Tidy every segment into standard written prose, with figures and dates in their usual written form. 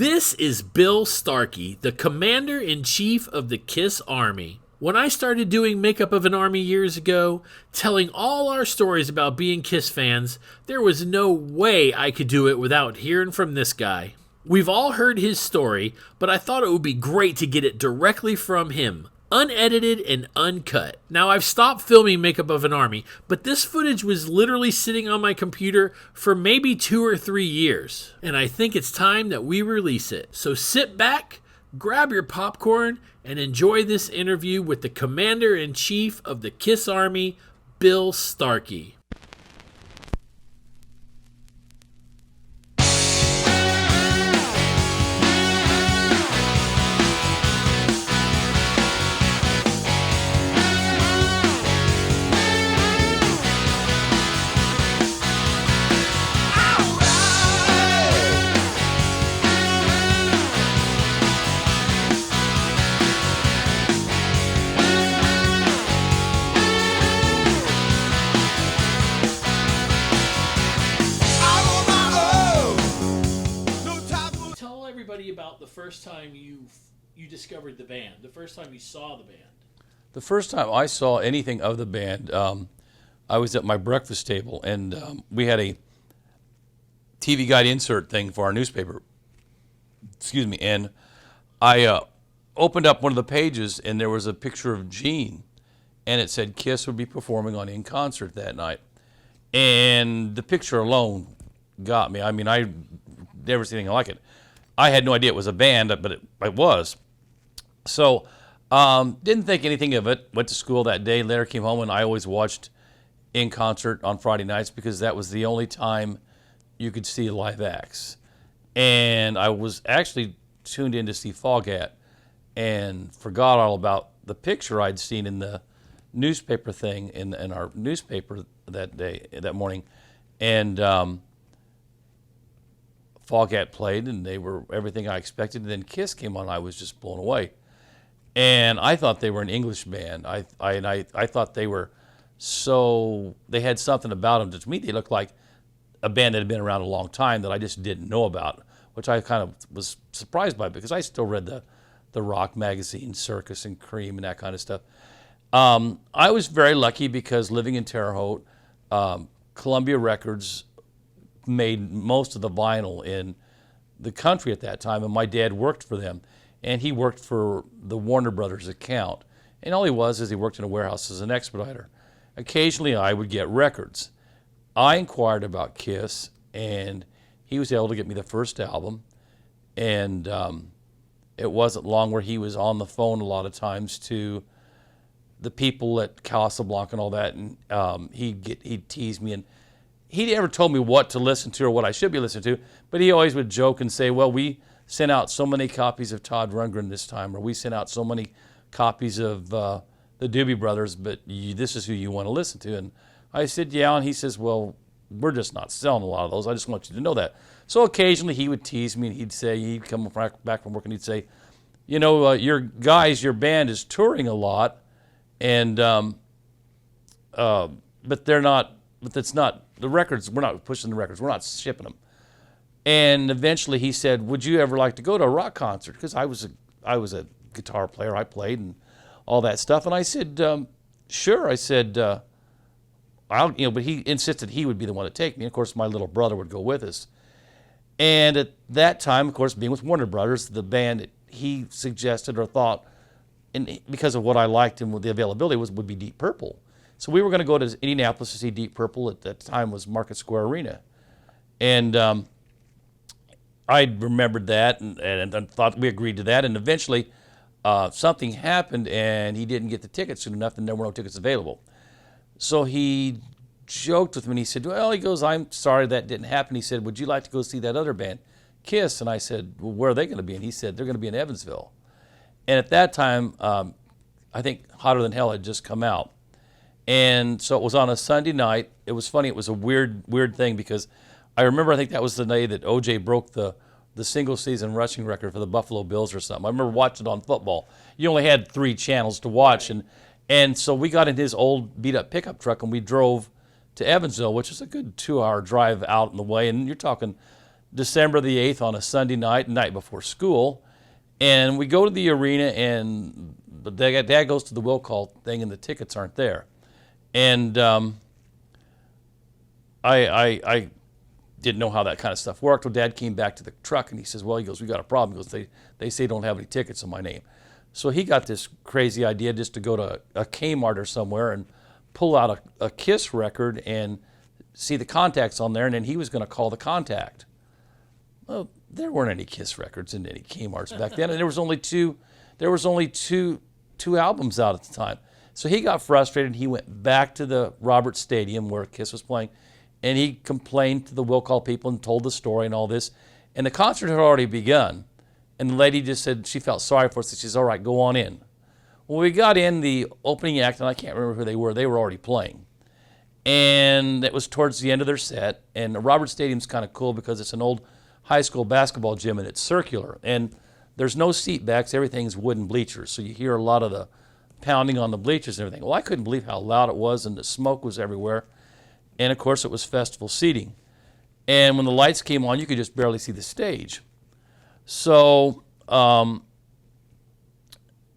This is Bill Starkey, the Commander-in-Chief of the KISS Army. When I started doing Makeup of an Army years ago, telling all our stories about being KISS fans, there was no way I could do it without hearing from this guy. We've all heard his story, but I thought it would be great to get it directly from him, unedited and uncut. Now, I've stopped filming Makeup of an Army, but this footage was literally sitting on my computer for maybe 2 or 3 years, and I think it's time that we release it. So sit back, grab your popcorn, and enjoy this interview with the Commander-in-Chief of the KISS Army, Bill Starkey. About the first time you discovered the band, the first time you saw the band. The first time I saw anything of the band, I was at my breakfast table, and we had a TV Guide insert thing for our newspaper. Excuse me. And I opened up one of the pages, and there was a picture of Gene, and it said KISS would be performing on In Concert that night. And the picture alone got me. I mean, I never seen anything like it. I had no idea it was a band, but it was. So, didn't think anything of it. Went to school that day. Later came home, and I always watched In Concert on Friday nights because that was the only time you could see live acts. And I was actually tuned in to see Foghat and forgot all about the picture I'd seen in the newspaper thing in our newspaper that morning. And Foghat played, and they were everything I expected. And then KISS came on. I was just blown away, and I thought they were an English band. I thought they were they had something about them. To me, they looked like a band that had been around a long time that I just didn't know about, which I kind of was surprised by because I still read the rock magazine, Circus and Cream, and that kind of stuff. I was very lucky because living in Terre Haute, Columbia Records made most of the vinyl in the country at that time, and my dad worked for them, and he worked for the Warner Brothers account, and all he was is he worked in a warehouse as an expediter. Occasionally I would get records. I inquired about KISS, and he was able to get me the first album, and it wasn't long where he was on the phone a lot of times to the people at Casablanca and all that, and he'd tease me, and he never told me what to listen to or what I should be listening to, but he always would joke and say, well, we sent out so many copies of Todd Rundgren this time, or we sent out so many copies of the Doobie Brothers, but this is who you want to listen to. And I said, yeah, and he says, well, we're just not selling a lot of those. I just want you to know that. So occasionally he would tease me, and he'd come back from work, and he'd say, you know, your band is touring a lot, and but it's not, the records, we're not pushing the records, we're not shipping them. And eventually he said, would you ever like to go to a rock concert? Because I was a guitar player, I played and all that stuff. And I said, sure. I said, but he insisted he would be the one to take me. Of course, my little brother would go with us. And at that time, of course, being with Warner Brothers, the band he suggested or thought, and because of what I liked and what the availability would be Deep Purple. So we were going to go to Indianapolis to see Deep Purple. At that time was Market Square Arena. And I remembered that and thought we agreed to that. And eventually something happened, and he didn't get the tickets soon enough, and there were no tickets available. So he joked with me, and he said, well, he goes, I'm sorry that didn't happen. He said, would you like to go see that other band, KISS? And I said, well, where are they going to be? And he said, they're going to be in Evansville. And at that time, I think Hotter Than Hell had just come out. And so it was on a Sunday night. It was funny. It was a weird thing because I remember, I think that was the day that O.J. broke the single season rushing record for the Buffalo Bills or something. I remember watching it on football. You only had 3 channels to watch. And so we got in his old beat up pickup truck and we drove to Evansville, which is a good 2-hour drive out in the way. And you're talking December the 8th on a Sunday night before school. And we go to the arena, and Dad goes to the will call thing, and the tickets aren't there. And I didn't know how that kind of stuff worked. Well, Dad came back to the truck, and he says, well, he goes, we got a problem. He goes, they say don't have any tickets in my name. So he got this crazy idea just to go to a Kmart or somewhere and pull out a Kiss record and see the contacts on there, and then he was going to call the contact. Well, there weren't any Kiss records in any Kmarts back then, and there was only two albums out at the time. So he got frustrated. He went back to the Roberts Stadium where Kiss was playing, and he complained to the will call people and told the story and all this. And the concert had already begun, and the lady just said she felt sorry for us. She says, all right, go on in. Well, we got in, the opening act, and I can't remember who they were. They were already playing. And it was towards the end of their set. And the Roberts Stadium's kind of cool because it's an old high school basketball gym, and it's circular. And there's no seat backs. Everything's wooden bleachers. So you hear a lot of the pounding on the bleachers and everything. Well, I couldn't believe how loud it was, and the smoke was everywhere. And, of course, it was festival seating. And when the lights came on, you could just barely see the stage. So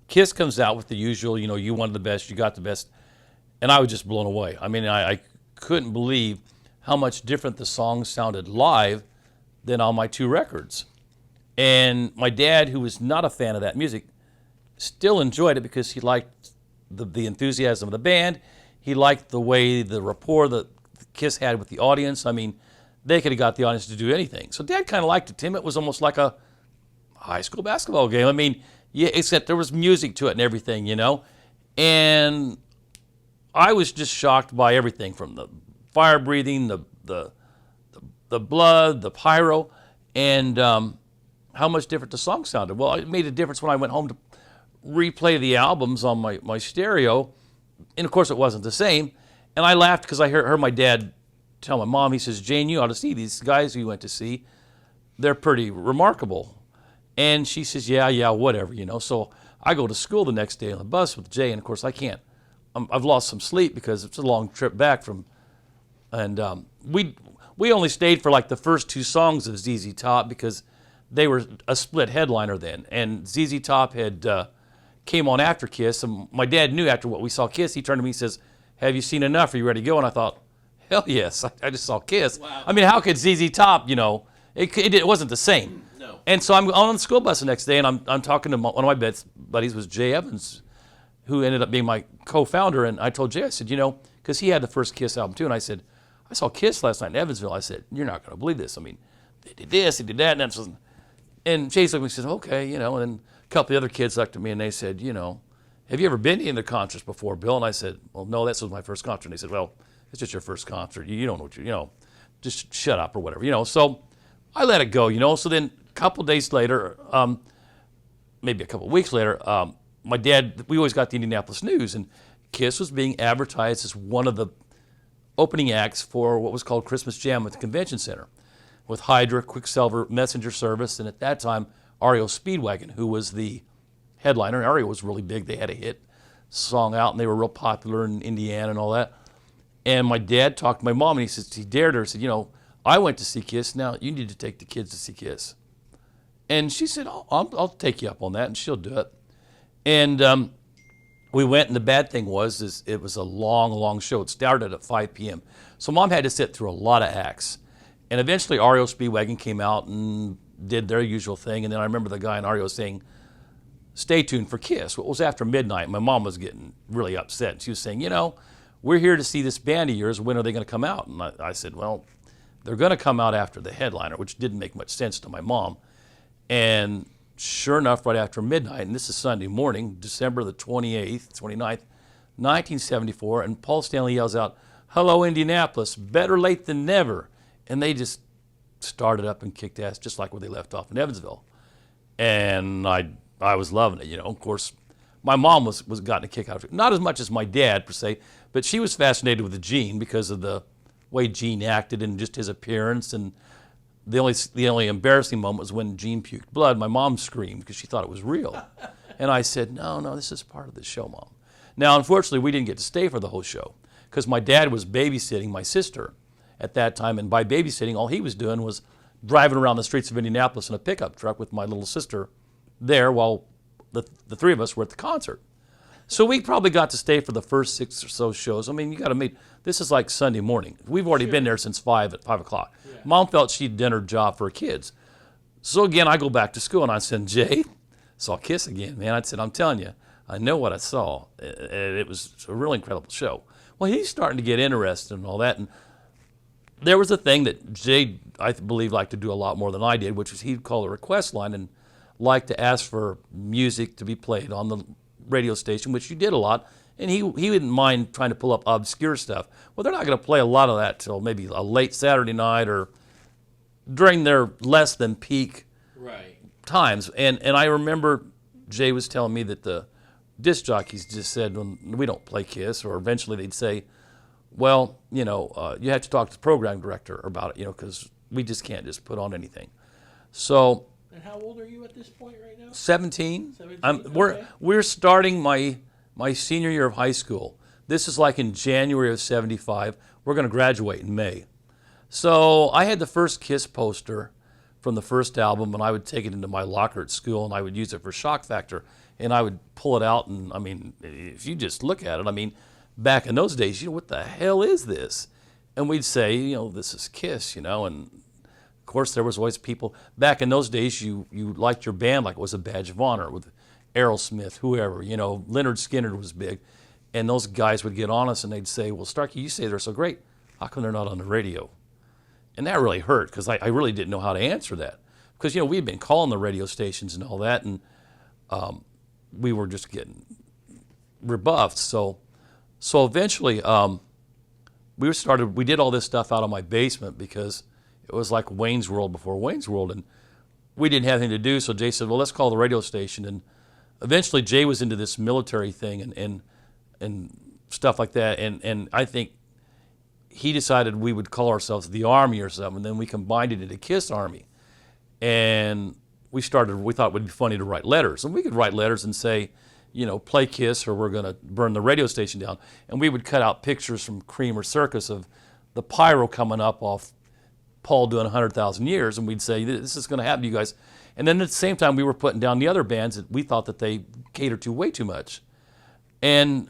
Kiss comes out with the usual, you wanted the best, you got the best. And I was just blown away. I mean, I couldn't believe how much different the songs sounded live than on my two records. And my dad, who was not a fan of that music, still enjoyed it because he liked the enthusiasm of the band. He liked the way the rapport that Kiss had with the audience. I mean, they could have got the audience to do anything. So Dad kind of liked it. Tim, it was almost like a high school basketball game. I mean, yeah, except there was music to it and everything, And I was just shocked by everything from the fire breathing, the blood, the pyro, and how much different the song sounded. Well, it made a difference when I went home to replay the albums on my stereo, and of course it wasn't the same. And I laughed because I heard my dad tell my mom, he says, Jane, you ought to see these guys who you went to see. They're pretty remarkable. And she says, yeah, whatever, So I go to school the next day on the bus with Jay, and of course I can't. I've lost some sleep because it's a long trip back from, and we only stayed for like the first two songs of ZZ Top because they were a split headliner then, and ZZ Top had came on after Kiss, and my dad knew after what we saw Kiss, he turned to me and says, have you seen enough? Are you ready to go? And I thought, hell yes, I just saw Kiss. Wow. I mean, how could ZZ Top, it wasn't the same. No. And so I'm on the school bus the next day, and I'm talking to one of my buddies was Jay Evans, who ended up being my co-founder. And I told Jay, I said, because he had the first Kiss album too, and I said, I saw Kiss last night in Evansville. I said, you're not going to believe this. I mean, they did this, they did that, and Jay looked at me and said, okay, and then a couple of the other kids looked at me and they said, have you ever been to any of their concerts before, Bill? And I said, well, no, this was my first concert. And they said, well, it's just your first concert. You don't know what just shut up or whatever, So I let it go, So then a couple days later, maybe a couple weeks later, my dad, we always got the Indianapolis News, and Kiss was being advertised as one of the opening acts for what was called Christmas Jam at the Convention Center with Hydra, Quicksilver, Messenger Service, and at that time, REO Speedwagon, who was the headliner. And REO was really big. They had a hit song out, and they were real popular in Indiana and all that. And my dad talked to my mom, and he dared her, said, I went to see Kiss. Now you need to take the kids to see Kiss. And she said, I'll take you up on that, and she'll do it. And we went, and the bad thing was it was a long, long show. It started at 5 p.m. So Mom had to sit through a lot of acts. And eventually REO Speedwagon came out and did their usual thing. And then I remember the guy in REO saying, stay tuned for Kiss. Well, it was after midnight. My mom was getting really upset. She was saying, we're here to see this band of yours. When are they going to come out? And I said, well, they're going to come out after the headliner, which didn't make much sense to my mom. And sure enough, right after midnight, and this is Sunday morning, December the 29th, 1974, and Paul Stanley yells out, hello, Indianapolis, better late than never. And they just started up and kicked ass just like where they left off in Evansville. And I was loving it, Of course, my mom was gotten a kick out of it. Not as much as my dad, per se, but she was fascinated with Gene because of the way Gene acted and just his appearance. And the only embarrassing moment was when Gene puked blood. My mom screamed because she thought it was real. And I said, no, this is part of the show, Mom. Now, unfortunately, we didn't get to stay for the whole show because my dad was babysitting my sister at that time. And by babysitting, all he was doing was driving around the streets of Indianapolis in a pickup truck with my little sister there while the three of us were at the concert. So we probably got to stay for the first 6 or so shows. I mean, you got to meet. This is like Sunday morning. We've already been there since 5 o'clock. Yeah. Mom felt she'd done her job for her kids. So again, I go back to school and I said, Jay, saw Kiss again, man. I said, I'm telling you, I know what I saw. It was a really incredible show. Well, he's starting to get interested in all that. And there was a thing that Jay, I believe, liked to do a lot more than I did, which was he'd call a request line and like to ask for music to be played on the radio station, which you did a lot, and he didn't mind trying to pull up obscure stuff. Well, they're not going to play a lot of that till maybe a late Saturday night or during their less than peak times. And I remember Jay was telling me that the disc jockeys just said, well, we don't play Kiss, or eventually they'd say, well, you have to talk to the program director about it, because we just can't just put on anything. So. And how old are you at this point right now? 17. 17? We're starting my senior year of high school. This is like in January of 75. We're going to graduate in May. So I had the first Kiss poster from the first album, and I would take it into my locker at school, and I would use it for shock factor. And I would pull it out, and, I mean, if you just look at it, I mean, back in those days, what the hell is this? And we'd say, this is Kiss, and of course, there was always people, back in those days, you liked your band like it was a badge of honor with Aerosmith, whoever, Leonard Skinner was big. And those guys would get on us and they'd say, well, Starkey, you say they're so great. How come they're not on the radio? And that really hurt because I really didn't know how to answer that. Because, we had been calling the radio stations and all that, and we were just getting rebuffed. So eventually we did all this stuff out of my basement because it was like Wayne's World before Wayne's World, and we didn't have anything to do, so Jay said, well, let's call the radio station. And eventually Jay was into this military thing and stuff like that, and I think he decided we would call ourselves the Army or something, and then we combined it into Kiss Army. And we thought it would be funny to write letters, and we could write letters and say, play Kiss or we're going to burn the radio station down. And we would cut out pictures from Cream or Circus of the pyro coming up off Paul doing 100,000 years, and we'd say, this is going to happen to you guys. And then at the same time, we were putting down the other bands that we thought that they catered to way too much. And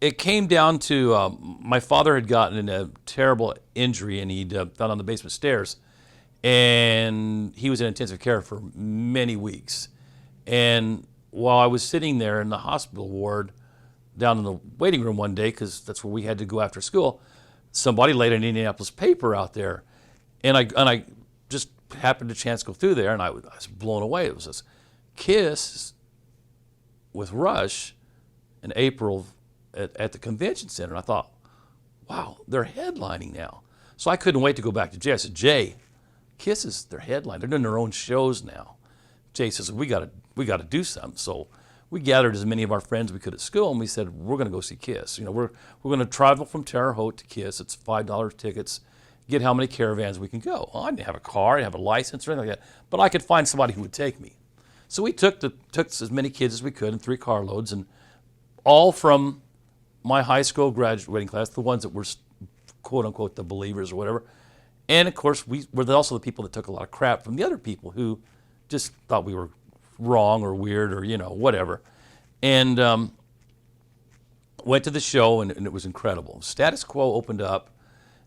it came down to my father had gotten in a terrible injury, and he'd fell on the basement stairs, and he was in intensive care for many weeks. And while I was sitting there in the hospital ward down in the waiting room one day, because that's where we had to go after school, somebody laid an Indianapolis paper out there, and I just happened to chance go through there, and I was blown away. It was this Kiss with Rush in April at the convention center. And I thought, wow, they're headlining now. So I couldn't wait to go back to Jay. I said, Jay, Kiss is their headline. They're doing their own shows now. Jay says, we got to do something. So we gathered as many of our friends as we could at school, and we said, we're going to go see Kiss. We're going to travel from Terre Haute to Kiss. It's $5 tickets. Get how many caravans we can go. Well, I didn't have a car. I didn't have a license or anything like that. But I could find somebody who would take me. So we took as many kids as we could in 3 carloads, and all from my high school graduating class, the ones that were, quote unquote, the believers or whatever. And of course, we were also the people that took a lot of crap from the other people who just thought we were wrong or weird or, whatever. And went to the show, and it was incredible. Status Quo opened up.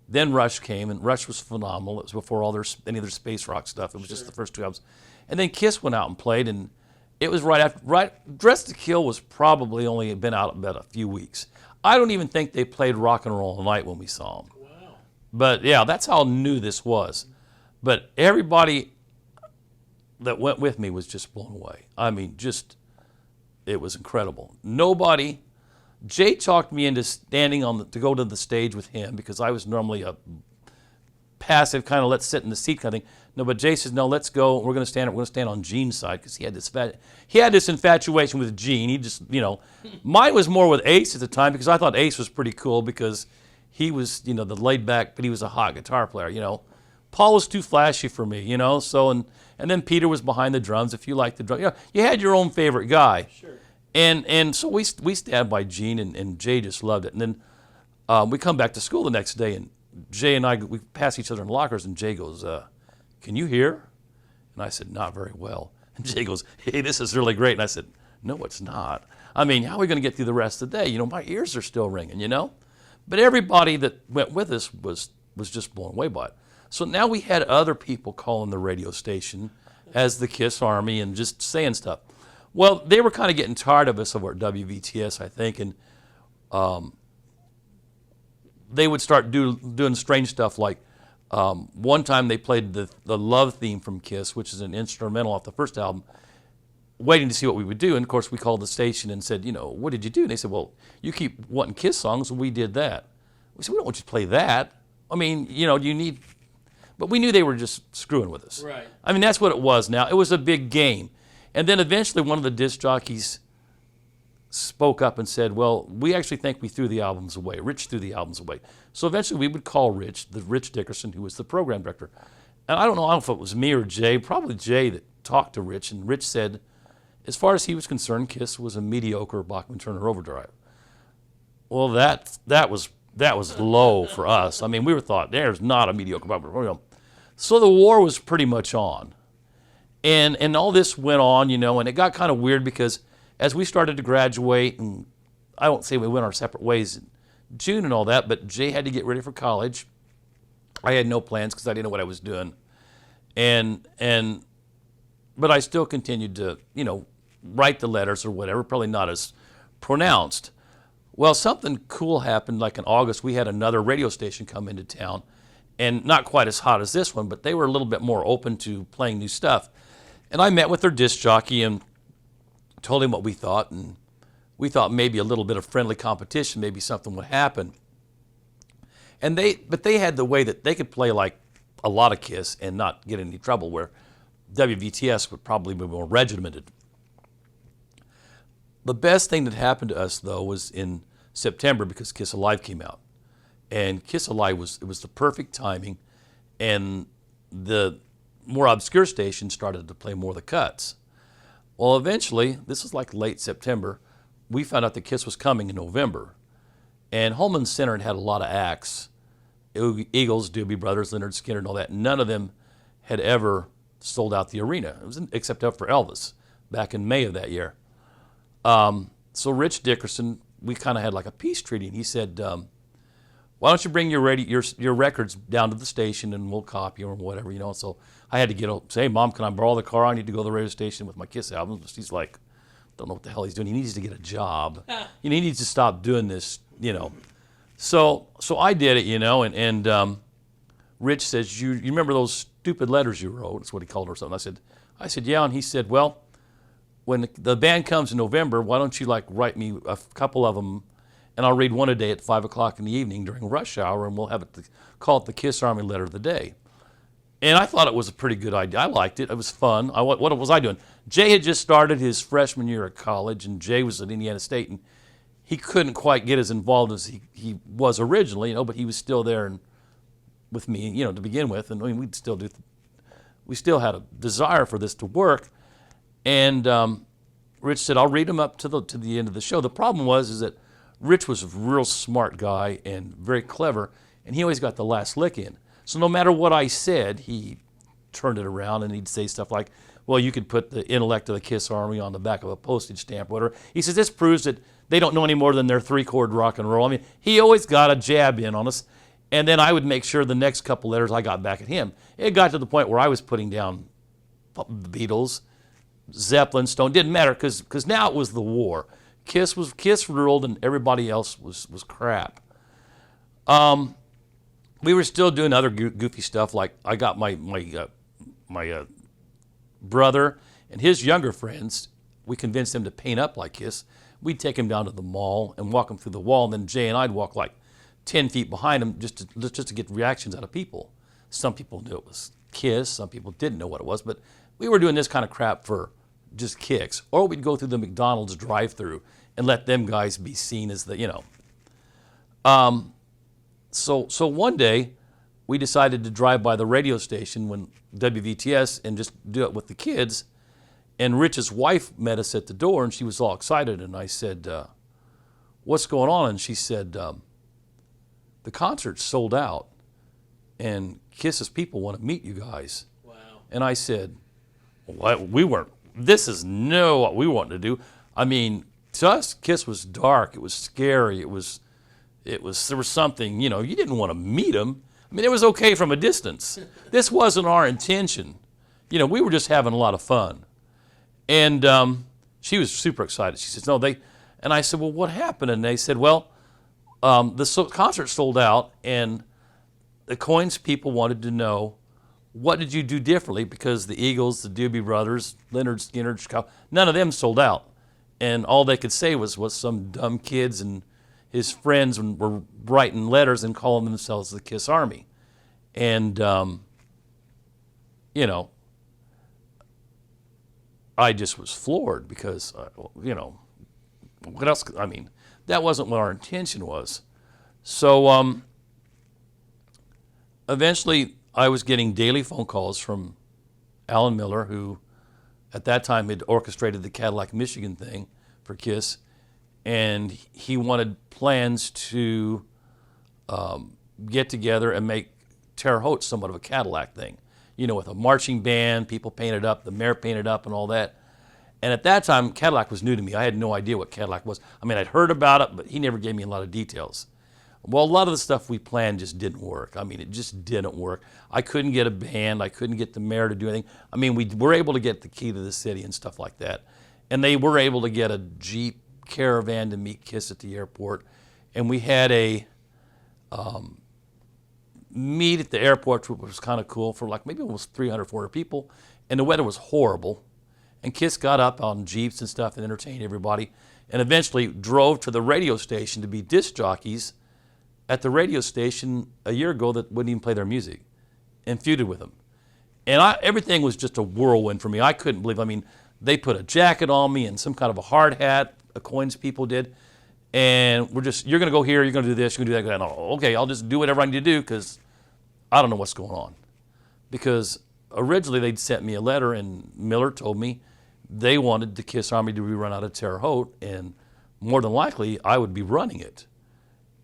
Then Rush came, and Rush was phenomenal. It was before any of their space rock stuff. It was just the first 2 albums. And then Kiss went out and played, and it was Dressed to Kill was probably only been out about a few weeks. I don't even think they played Rock and Roll All Night when we saw them. Wow. But yeah, that's how new this was. But everybody that went with me was just blown away. I mean, it was incredible. Jay talked me into standing to go to the stage with him because I was normally a passive kind of let's sit in the seat kind of thing. No, but Jay says, no, let's go. We're going to stand on Gene's side because he had this infatuation with Gene. He just, mine was more with Ace at the time because I thought Ace was pretty cool because he was, the laid back, but he was a hot guitar player, Paul was too flashy for me, so, and then Peter was behind the drums. If you liked the drums, you had your own favorite guy. Sure. And so we stand by Gene, and Jay just loved it. And then we come back to school the next day, and Jay and I, we passed each other in lockers, and Jay goes, "Can you hear?" And I said, "Not very well." And Jay goes, "Hey, this is really great." And I said, "No, it's not. I mean, how are we going to get through the rest of the day? You know, my ears are still ringing, you know?" But everybody that went with us was just blown away by it. So now we had other people calling the radio station as the KISS Army and just saying stuff. Well, they were kind of getting tired of us over at WVTS, I think, and they would start doing strange stuff like one time they played the Love theme from KISS, which is an instrumental off the first album, waiting to see what we would do. And, of course, we called the station and said, "What did you do?" And they said, "Well, you keep wanting KISS songs, and we did that." We said, "We don't want you to play that. I mean, you need..." But we knew they were just screwing with us. Right. I mean, that's what it was now. It was a big game. And then eventually one of the disc jockeys spoke up and said, "Well, we actually think we threw the albums away. Rich threw the albums away." So eventually we would call Rich Dickerson, who was the program director. And I don't know if it was me or Jay, probably Jay, that talked to Rich. And Rich said, as far as he was concerned, KISS was a mediocre Bachman-Turner Overdrive. Well, that was low for us. I mean, we were thought, there's not a mediocre Bachman-Turner. So the war was pretty much on. And all this went on, and it got kind of weird because as we started to graduate, and I won't say we went our separate ways in June and all that, but Jay had to get ready for college. I had no plans because I didn't know what I was doing. But I still continued to, write the letters or whatever, probably not as pronounced. Well, something cool happened, like in August, we had another radio station come into town, and not quite as hot as this one, but they were a little bit more open to playing new stuff. And I met with their disc jockey and told him what we thought, and we thought maybe a little bit of friendly competition, maybe something would happen. But they had the way that they could play like a lot of KISS and not get in any trouble, where WVTS would probably be more regimented. The best thing that happened to us, though, was in September because Kiss Alive came out. And Kiss Alive was the perfect timing, and the more obscure stations started to play more of the cuts. Well, eventually, this was like late September, we found out that Kiss was coming in November. And Holman Center had a lot of acts, Eagles, Doobie Brothers, Leonard Skinner, and all that. None of them had ever sold out the arena, except for Elvis, back in May of that year. So Rich Dickerson, we kind of had like a peace treaty, and he said, "Why don't you bring your records down to the station and we'll copy them or whatever, So I had to say, "Hey, Mom, can I borrow the car? I need to go to the radio station with my KISS albums." She's like, don't know what the hell he's doing. He needs to get a job. He needs to stop doing this, So I did it, and Rich says, you remember those stupid letters you wrote? That's what he called her or something. I said, yeah. And he said, well, when the band comes in November, why don't you write me a couple of them, and I'll read one a day at 5 o'clock in the evening during rush hour, and we'll have call it the KISS Army Letter of the Day. And I thought it was a pretty good idea. I liked it. It was fun. What was I doing? Jay had just started his freshman year at college, and Jay was at Indiana State, and he couldn't quite get as involved as he was originally, but he was still there with me, to begin with, and we still had a desire for this to work. And Rich said, "I'll read them up to the end of the show." The problem is that Rich was a real smart guy and very clever, and he always got the last lick in. So no matter what I said, he turned it around, and he'd say stuff like, "Well, you could put the intellect of the KISS Army on the back of a postage stamp," or whatever. He says, "This proves that they don't know any more than their 3-chord rock and roll." I mean, he always got a jab in on us, and then I would make sure the next couple letters I got back at him. It got to the point where I was putting down the Beatles, Zeppelin, Stone, didn't matter, because now it was the war. Kiss ruled, and everybody else was crap. We were still doing other goofy stuff, like I got my brother and his younger friends. We convinced them to paint up like Kiss. We'd take him down to the mall and walk him through the wall, and then Jay and I'd walk like 10 feet behind him just to get reactions out of people. Some people knew it was Kiss, some people didn't know what it was, but we were doing this kind of crap for just kicks. Or we'd go through the McDonald's drive-thru and let them guys be seen as So one day, we decided to drive by the radio station when WVTS and just do it with the kids. And Rich's wife met us at the door, and she was all excited. And I said, "What's going on?" And she said, "The concert's sold out." and Kiss's people want to meet you guys. Wow. And I said, what? This is what we wanted to do. I mean, to us, Kiss was dark. It was scary. There was something, you didn't want to meet him. I mean, it was okay from a distance. This wasn't our intention. We were just having a lot of fun. And she was super excited. She says, no, and I said, well, what happened? And they said, well, the concert sold out, and the Coins people wanted to know, what did you do differently? Because the Eagles, the Doobie Brothers, Leonard Skinner, Chicago, none of them sold out. And all they could say was some dumb kids and his friends were writing letters and calling themselves the Kiss Army. And, I just was floored because, what else? I mean, that wasn't what our intention was. So eventually I was getting daily phone calls from Alan Miller, who at that time had orchestrated the Cadillac, Michigan thing for Kiss. And he wanted plans to get together and make Terre Haute somewhat of a Cadillac thing. With a marching band, people painted up, the mayor painted up and all that. And at that time, Cadillac was new to me. I had no idea what Cadillac was. I mean, I'd heard about it, but he never gave me a lot of details. Well, a lot of the stuff we planned just didn't work. I mean, it just didn't work. I couldn't get a band. I couldn't get the mayor to do anything. I mean, we were able to get the key to the city and stuff like that. And they were able to get a Jeep Caravan to meet Kiss at the airport. And we had a meet at the airport, which was kind of cool, for like maybe almost 300, 400 people. And the weather was horrible. And Kiss got up on Jeeps and stuff and entertained everybody. And eventually drove to the radio station to be disc jockeys at the radio station a year ago that wouldn't even play their music, and feuded with them. And everything was just a whirlwind for me. I couldn't believe, they put a jacket on me and some kind of a hard hat, the Coins people did. And you're going to go here, you're going to do this, you're going to do that. And okay, I'll just do whatever I need to do because I don't know what's going on. Because originally they'd sent me a letter and Miller told me they wanted the Kiss Army to be run out of Terre Haute, and more than likely I would be running it.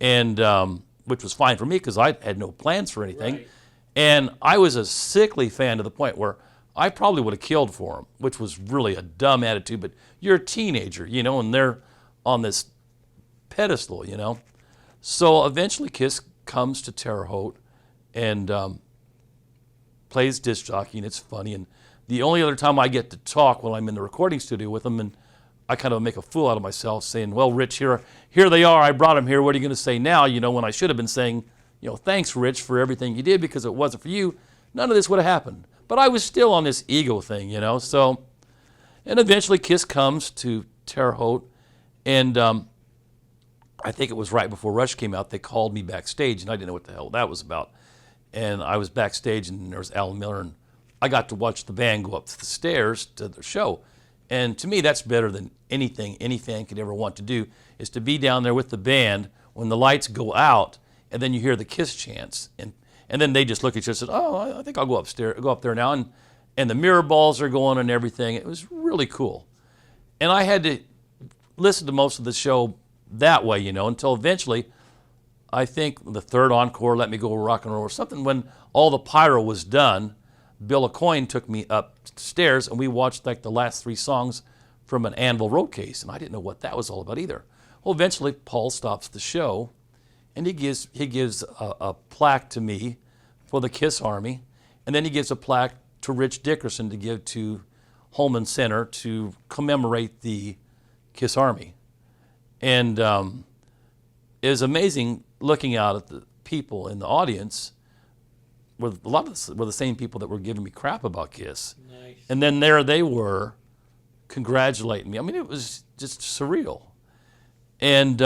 And which was fine for me because I had no plans for anything. Right. And I was a sickly fan to the point where I probably would have killed for him, which was really a dumb attitude. But you're a teenager, and they're on this pedestal, So eventually Kiss comes to Terre Haute and plays disc jockey, and it's funny. And the only other time I get to talk while I'm in the recording studio with them, and I kind of make a fool out of myself saying, well, Rich, here they are. I brought them here. What are you going to say now? When I should have been saying, thanks, Rich, for everything you did, because it wasn't for you, none of this would have happened. But I was still on this ego thing, So, and eventually Kiss comes to Terre Haute, and I think it was right before Rush came out, they called me backstage, and I didn't know what the hell that was about. And I was backstage, and there was Alan Miller, and I got to watch the band go up the stairs to the show. And to me, that's better than anything any fan could ever want to do, is to be down there with the band when the lights go out, and then you hear the Kiss chants. And then they just look at you and say, oh, I think I'll go up there now. And the mirror balls are going and everything. It was really cool. And I had to listen to most of the show that way, until eventually, I think the third encore, Let Me Go Rock and Roll or something, when all the pyro was done, Bill Coin took me upstairs and we watched like the last 3 songs from an Anvil Road case, and I didn't know what that was all about either. Well, eventually Paul stops the show and he gives a plaque to me for the Kiss Army, and then he gives a plaque to Rich Dickerson to give to Holman Center to commemorate the Kiss Army. And it was amazing looking out at the people in the audience. A lot of us were the same people that were giving me crap about Kiss. Nice. And then there they were congratulating me. I mean, it was just surreal. And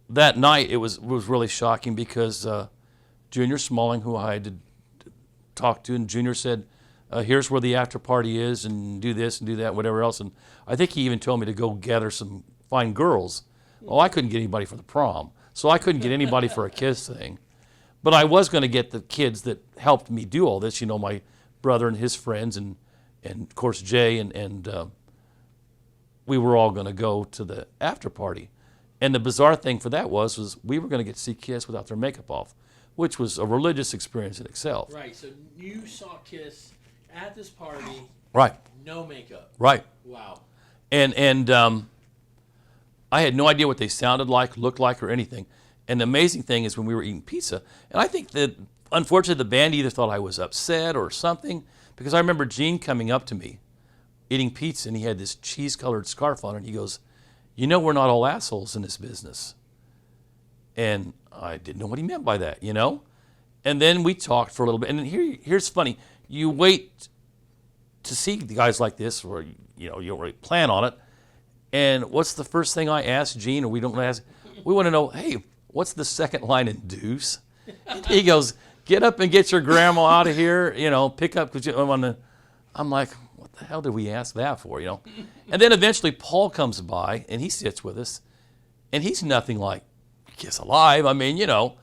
that night it was really shocking because Junior Smalling, who I had to talk to, and Junior said, here's where the after party is, and do this and do that, whatever else. And I think he even told me to go gather some fine girls. Well, I couldn't get anybody for the prom, so I couldn't get anybody for a Kiss thing. But I was going to get the kids that helped me do all this, my brother and his friends, and of course Jay, and we were all going to go to the after party. And the bizarre thing for that was we were going to get to see Kiss without their makeup off, which was a religious experience in itself. Right. So you saw Kiss at this party, Right. no makeup. Right. Wow. And I had no idea what they sounded like, looked like, or anything. And the amazing thing is when we were eating pizza, and I think that unfortunately the band either thought I was upset or something, because I remember Gene coming up to me eating pizza, and he had this cheese-colored scarf on, and he goes, "You know we're not all assholes in this business." And I didn't know what he meant by that, you know? And then we talked for a little bit. And here's funny. You wait to see the guys like this, or, you know, you don't really plan on it. And what's the first thing I ask Gene, or we don't ask? We want to know, hey, what's the second line in Deuce? He goes, "Get up and get your grandma out of here, you know, pick up." I'm like, what the hell did we ask that for, you know? And then eventually Paul comes by, and he sits with us, and he's nothing like Kiss Alive. I mean, you know,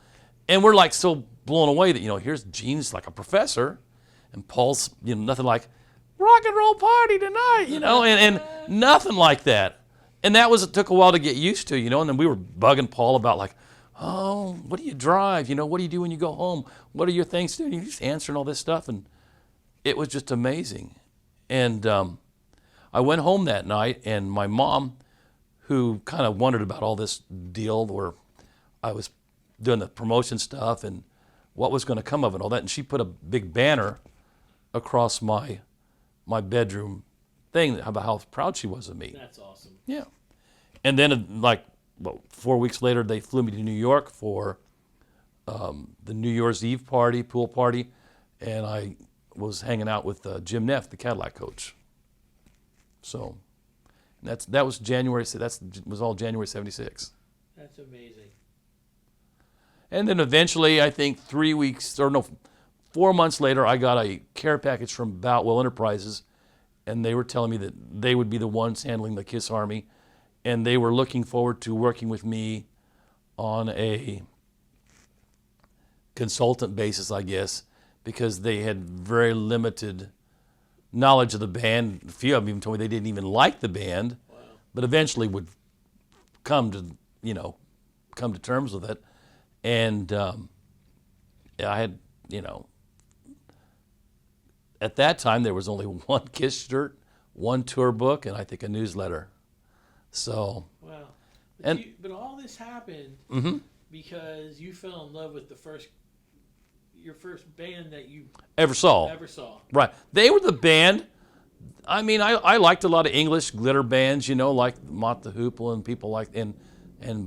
and we're like so blown away that, you know, here's Gene's like a professor, and Paul's, you know, nothing like rock and roll party tonight, you know, and nothing like that. And that it took a while to get used to, you know, and then we were bugging Paul about like, oh, what do you drive? You know, what do you do when you go home? What are your things to do? He's answering all this stuff, and it was just amazing. And I went home that night, and my mom, who kind of wondered about all this deal where I was doing the promotion stuff and what was going to come of it and all that, and she put a big banner across my bedroom thing about how proud she was of me. That's awesome. Yeah. And then, 4 weeks later, they flew me to New York for the New Year's Eve pool party, and I was hanging out with Jim Neff, the Cadillac coach. So that was January. That was all January '76. That's amazing. And then eventually, I think 4 months later, I got a care package from Boutwell Enterprises, and they were telling me that they would be the ones handling the Kiss Army, and they were looking forward to working with me on a consultant basis, I guess, because they had very limited knowledge of the band. A few of them even told me they didn't even like the band, Wow. but eventually would come to terms with it. And I had, you know, at that time there was only one Kiss shirt, one tour book, and I think a newsletter. So. Wow. And but all this happened because you fell in love with your first band that you ever saw. Right. They were the band. I mean, I liked a lot of English glitter bands, you know, like Mott the Hoople and people like and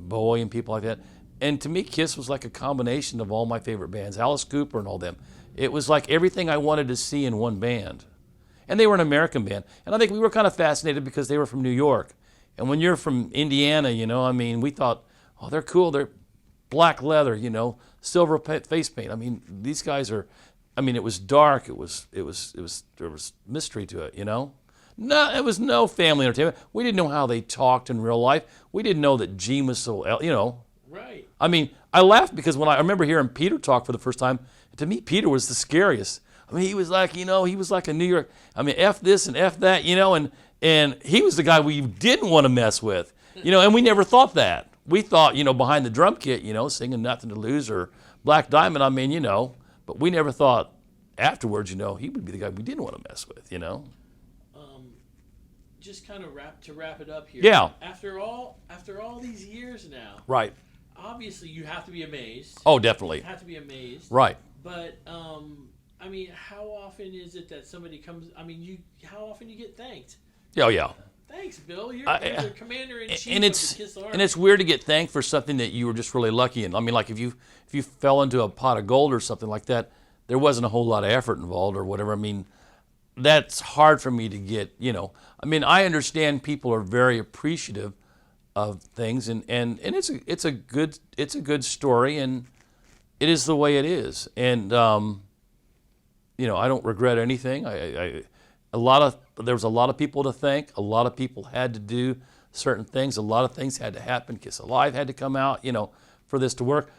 Bowie and people like that. And to me, Kiss was like a combination of all my favorite bands, Alice Cooper and all them. It was like everything I wanted to see in one band. And they were an American band. And I think we were kind of fascinated because they were from New York. And when you're from Indiana, you know, I mean, we thought, oh, they're cool. They're black leather, you know, silver face paint. I mean, these guys are, I mean, it was dark. There was mystery to it, you know. No, it was no family entertainment. We didn't know how they talked in real life. We didn't know that Gene was so, you know. Right. I mean, I laughed because when I remember hearing Peter talk for the first time, to me, Peter was the scariest. I mean, he was like, you know, he was like a New York, I mean, F this and F that, you know, and he was the guy we didn't want to mess with, you know, and we never thought that. We thought, you know, behind the drum kit, you know, singing Nothing to Lose or Black Diamond, I mean, you know, but we never thought afterwards, you know, he would be the guy we didn't want to mess with, you know. Just kind of wrap it up here. Yeah. After all these years now. Right. Obviously, you have to be amazed. Oh, definitely. You have to be amazed. Right. But I mean, how often is it that somebody comes? I mean, how often you get thanked? Oh, yeah. Thanks, Bill. You're the commander-in-chief of the Kiss Army. And it's weird to get thanked for something that you were just really lucky in. I mean, like if you fell into a pot of gold or something like that, there wasn't a whole lot of effort involved or whatever. I mean, that's hard for me to get, you know. I mean, I understand people are very appreciative of things, and it's a good story, and it is the way it is. And you know, I don't regret anything. There was a lot of people to thank. A lot of people had to do certain things. A lot of things had to happen. Kiss Alive had to come out, you know, for this to work.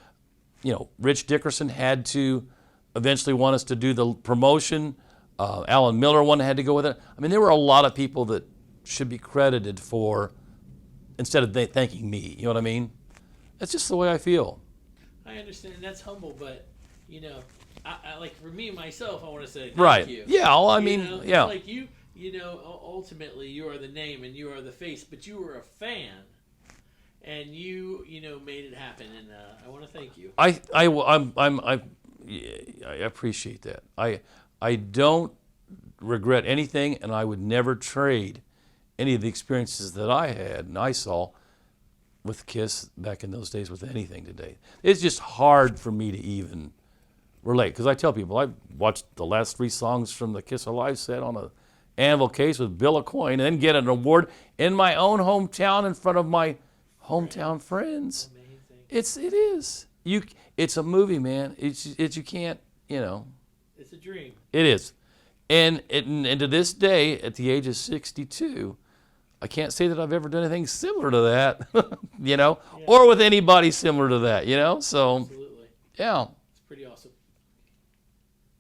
You know, Rich Dickerson had to eventually want us to do the promotion. Alan Miller had to go with it. I mean, there were a lot of people that should be credited for instead of thanking me. You know what I mean? That's just the way I feel. I understand, and that's humble, but you know, I like for me myself, I want to say thank Right. you. Yeah. Well, I You mean, know, yeah. it's like you know, ultimately you are the name and you are the face, but you were a fan, and you know made it happen, and I want to thank you. I appreciate that. I don't regret anything, and I would never trade any of the experiences that I had and I saw with Kiss back in those days with anything today. It's just hard for me to even relate, because I tell people I watched the last 3 songs from the Kiss Alive set on a anvil case with Bill a coin, and then get an award in my own hometown in front of my hometown friends. Amazing. It is. It's a movie, man. It's you can't, It's a dream. It is. And to this day, at the age of 62, I can't say that I've ever done anything similar to that, or with anybody similar to that, So, Absolutely. yeah. It's pretty awesome.